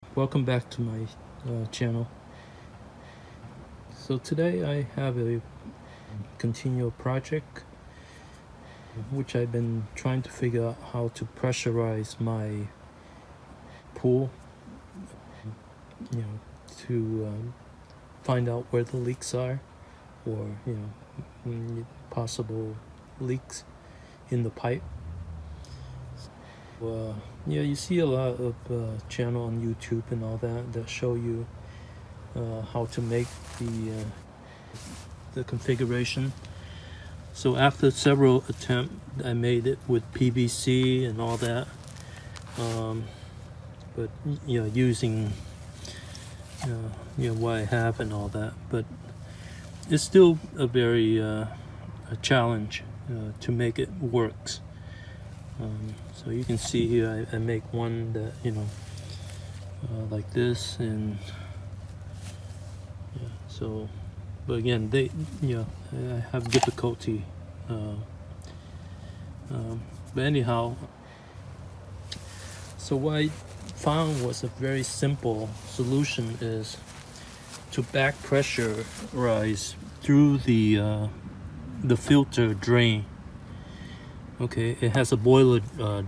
Welcome back to my channel. So today I have a continual project which I've been trying to figure out how to pressurize my pool, to find out where the leaks are, or possible leaks in the pipe. You see a lot of channel on YouTube and all that show you how to make the configuration. So after several attempts, I made it with PVC and all that, but using what I have and all that, but it's still a very a challenge to make it works. So you can see here I make one that like this, and so but again I have difficulty, but anyhow, so what I found was a very simple solution is to back pressurize through the filter drain. Okay, it has a boiler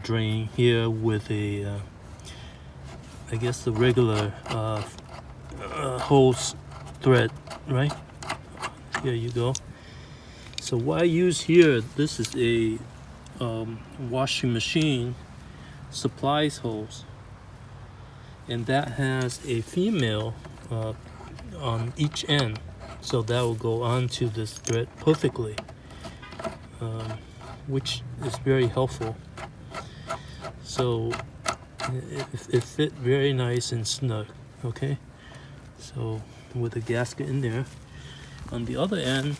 drain here with a I guess the regular hose thread, right? Here you go. So what I use here, this is a washing machine supplies hose, and that has a female on each end, so that will go onto this thread perfectly, which is very helpful. So it fit very nice and snug. Okay, so with a gasket in there. On the other end,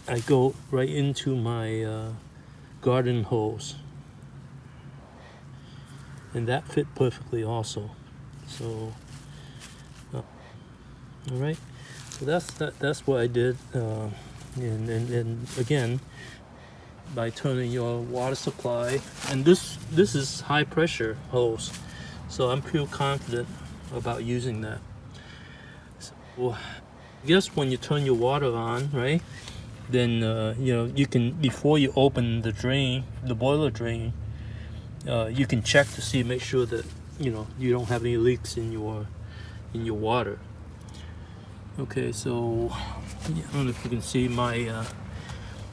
I go right into my garden hose, and that fit perfectly also. So all right, so that's what I did, and again, by turning your water supply, and this is high pressure hose, so I'm pretty confident about using that. So I guess when you turn your water on, right, then you can, before you open the drain, the boiler drain, you can check to see, make sure that you don't have any leaks in your water. Okay, so I don't know if you can see my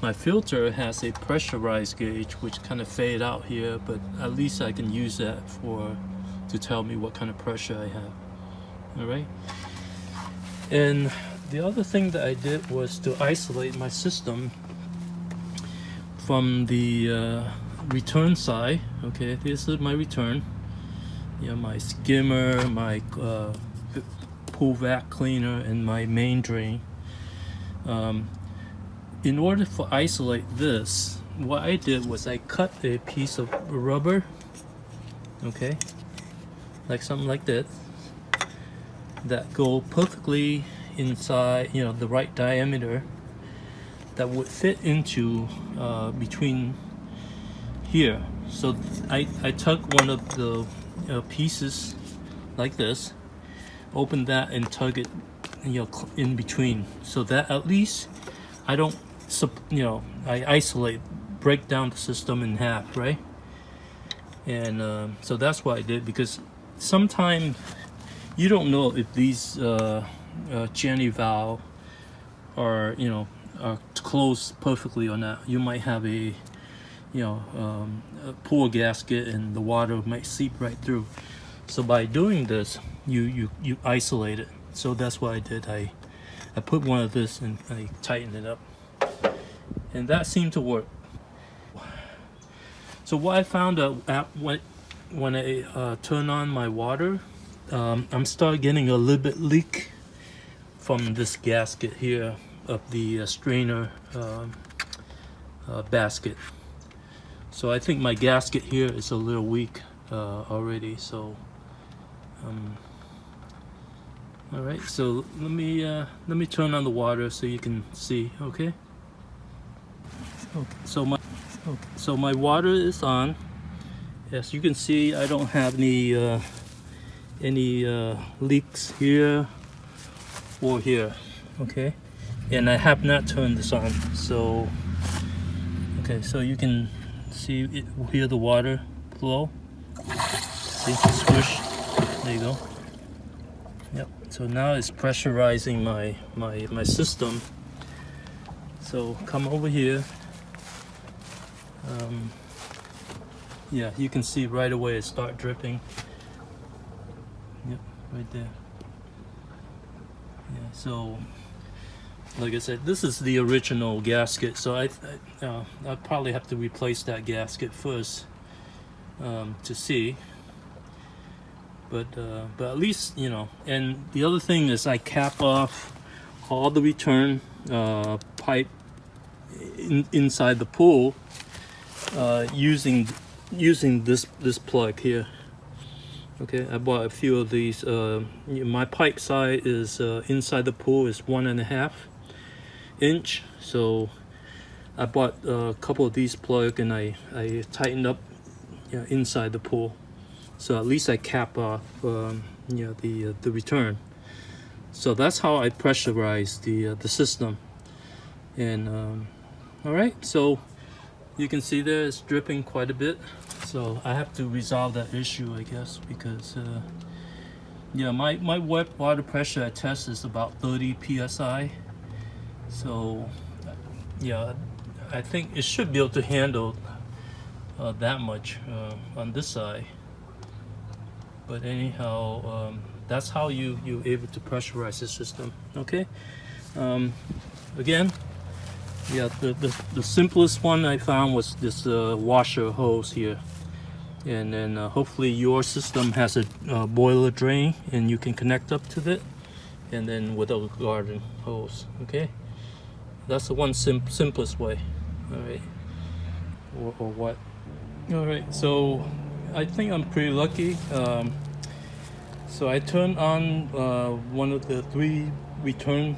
my filter has a pressurized gauge which kind of fade out here, but at least I can use that to tell me what kind of pressure I have. All right, and the other thing that I did was to isolate my system from the return side. Okay, this is my return. My skimmer, my pool vac cleaner, and my main drain. In order to isolate this, what I did was I cut a piece of rubber, okay, like something like this, that go perfectly inside, the right diameter, that would fit into between here. So I took one of the pieces like this, open that and tug it in between, so that at least I don't I isolate, break down the system in half, right? And so that's what I did, because sometimes you don't know if these Jenny valve are are closed perfectly or not. You might have a a poor gasket, and the water might seep right through. So by doing this, you isolate it. So that's what I did. I put one of this and I tightened it up, and that seemed to work. So what I found out when I turn on my water, I'm start getting a little bit leak from this gasket here of the strainer basket. So I think my gasket here is a little weak already. So all right, so let me turn on the water so you can see. Okay, so my water is on. As you can see, I don't have any leaks here or here. Okay, and I have not turned this on, so okay, so you can see it, hear the water flow. See, squish. There you go. Yep. So now it's pressurizing my system. So come over here. Yeah, you can see right away it start dripping. Yep, right there. Yeah. So, like I said, this is the original gasket. So I probably have to replace that gasket first to see. But at least, you know. And the other thing is I cap off all the return pipe inside the pool using this plug here. Okay, I bought a few of these. My pipe size is inside the pool is 1.5 inch. So I bought a couple of these plug and I tightened up, you know, inside the pool. So at least I cap off you know, the return. So that's how I pressurize the system. And all right, so you can see there it's dripping quite a bit. So I have to resolve that issue, I guess, because yeah, my water pressure at test is about 30 psi. So yeah, I think it should be able to handle that much on this side. But anyhow, that's how you're able to pressurize the system. Okay. Again, yeah, the simplest one I found was this washer hose here, and then hopefully your system has a boiler drain and you can connect up to it, and then with a garden hose. Okay, that's the one simplest way. All right, or what? All right, so I think I'm pretty lucky. So I turned on one of the 3 return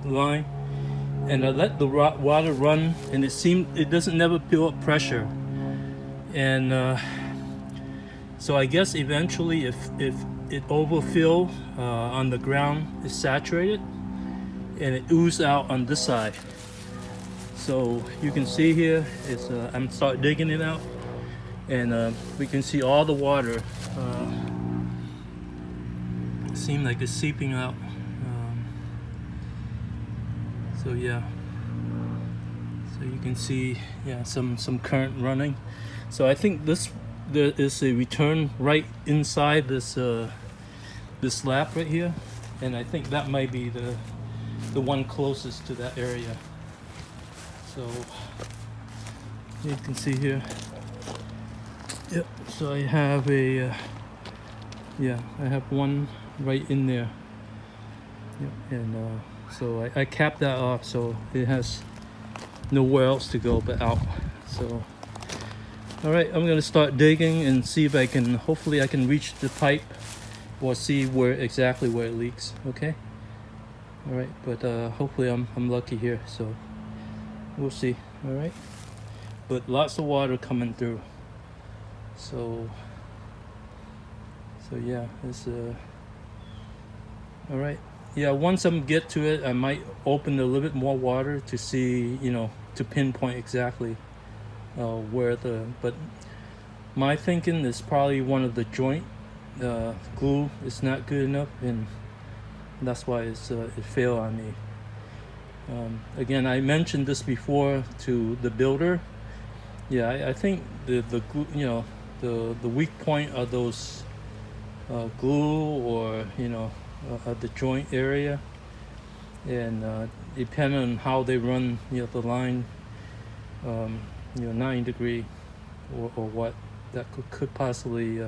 line, and I let the water run, and it doesn't never build up pressure. And so I guess eventually, if it overfill on the ground, it's saturated, and it oozes out on this side. So you can see here, it's I'm start digging it out, and we can see all the water seem like it's seeping out. So yeah, so you can see, yeah, some current running. So I think there is a return right inside this this lap right here, and I think that might be the one closest to that area. So you can see here. Yep. So I have a yeah, I have one right in there. Yep. And so I capped that off so it has nowhere else to go but out. So all right, I'm gonna start digging and see if hopefully I can reach the pipe or see exactly where it leaks. Okay. All right, but hopefully I'm lucky here, so we'll see. All right, but lots of water coming through. So yeah, it's all right. Yeah, once I get to it, I might open a little bit more water to see, you know, to pinpoint exactly where but my thinking is probably one of the joint glue is not good enough, and that's why it failed on me. Again, I mentioned this before to the builder. Yeah, I think the glue, you know, the weak point of those glue, or you know, the joint area, and depending on how they run, you know, the line, you know, 9-degree or what, that could possibly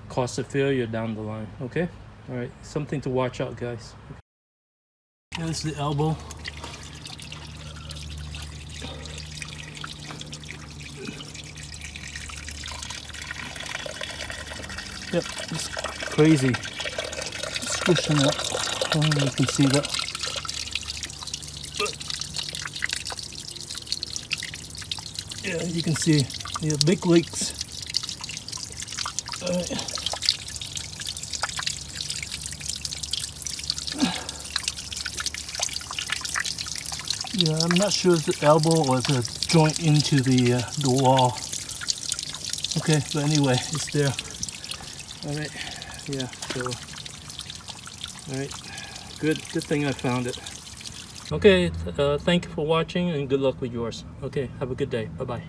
cause a failure down the line. Okay, all right, something to watch out, guys. Here's the elbow. Yep, it's crazy. Squishing up. Oh, you can see that. Yeah, you can see big leaks. All right. Yeah, I'm not sure if the elbow was a joint into the wall. Okay, but anyway, it's there. All right, yeah. So, all right, good thing I found it. Okay, thank you for watching and good luck with yours. Okay, have a good day. Bye bye.